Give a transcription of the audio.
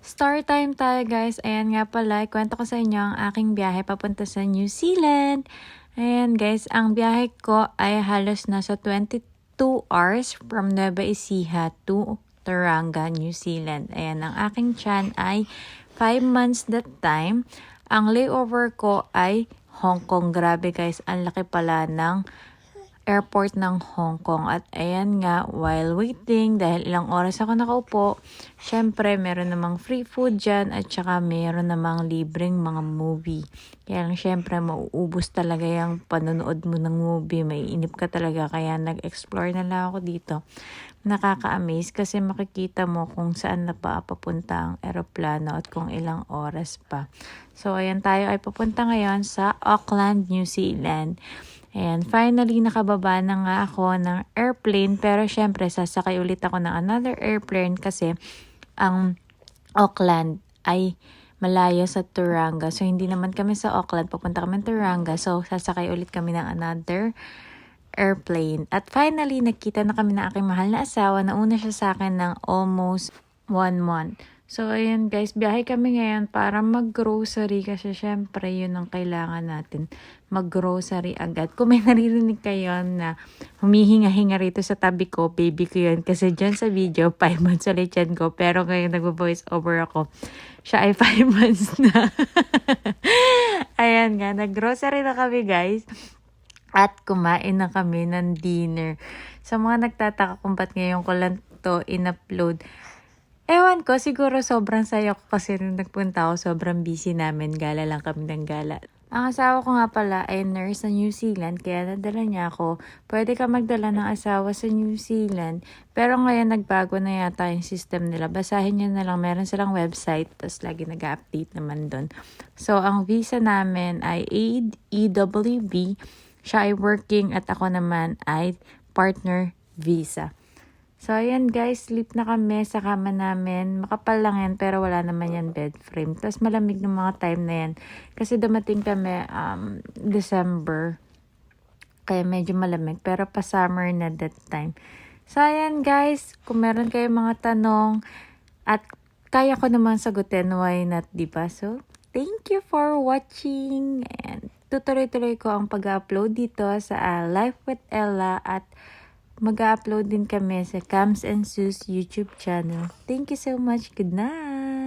Story time tayo guys. Ayan nga pala, ikwento ko sa inyo ang aking biyahe papunta sa New Zealand. Ayan guys, ang biyahe ko ay halos nasa 22 hours from Nueva Ecija to Tauranga, New Zealand. Ayan, ang aking tiyan ay 5 months that time. Ang layover ko ay Hong Kong. Grabe guys, ang laki pala ng airport ng Hong Kong. At ayan nga, while waiting, dahil ilang oras ako nakaupo, syempre meron namang free food dyan at saka meron namang libreng mga movie. Kaya lang syempre mauubos talaga yung panonood mo ng movie, maiinip ka talaga, kaya nag-explore na lang ako dito. Nakaka-amaze kasi makikita mo kung saan na pa papunta ang eroplano at kung ilang oras pa. So ayan, tayo ay papunta ngayon sa Auckland, New Zealand. And finally, nakababa na nga ako ng airplane. Pero syempre, sasakay ulit ako ng another airplane kasi ang Auckland ay malayo sa Tauranga. So, hindi naman kami sa Auckland. Papunta kami ng Tauranga. So, sasakay ulit kami ng another airplane. At finally, nagkita na kami ng aking mahal na asawa. Nauna siya sa akin ng almost 1 month. So, ayan guys, biyahe kami ngayon para mag-grocery kasi syempre yun ang kailangan natin. Mag-grocery agad. Kung may naririnig kayo na humihinga-hinga rito sa tabi ko, baby ko yun. Kasi dyan sa video, 5 months ulit yan ko. Pero ngayon nag-voice over ako. Siya ay 5 months na. Ayan nga, nag-grocery na kami guys. At kumain na kami ng dinner. Sa mga nagtataka kung ba't ngayon ko lang to in-upload, ewan ko, siguro sobrang saya ko kasi nung nagpunta ako, sobrang busy namin. Gala lang kami ng gala. Ang asawa ko nga pala ay nurse sa New Zealand, kaya nadala niya ako. Pwede ka magdala ng asawa sa New Zealand, pero ngayon nagbago na yata yung system nila. Basahin nyo na lang, meron silang website, tapos lagi nag-update naman dun. So, ang visa namin ay EWB, siya ay working at ako naman ay partner visa. So, ayan guys, sleep na kami sa kama namin. Makapal lang yan, pero wala naman yan bed frame. Tapos malamig ng mga time na yan. Kasi dumating kami December. Kaya medyo malamig. Pero pa summer na that time. So, ayan guys, kung meron kayong mga tanong at kaya ko naman sagutin, why not, diba? So, thank you for watching. And tutuloy-tuloy ko ang pag-upload dito sa Life with Ella at mag-upload din kami sa Cams and Sus YouTube channel. Thank you so much. Good night!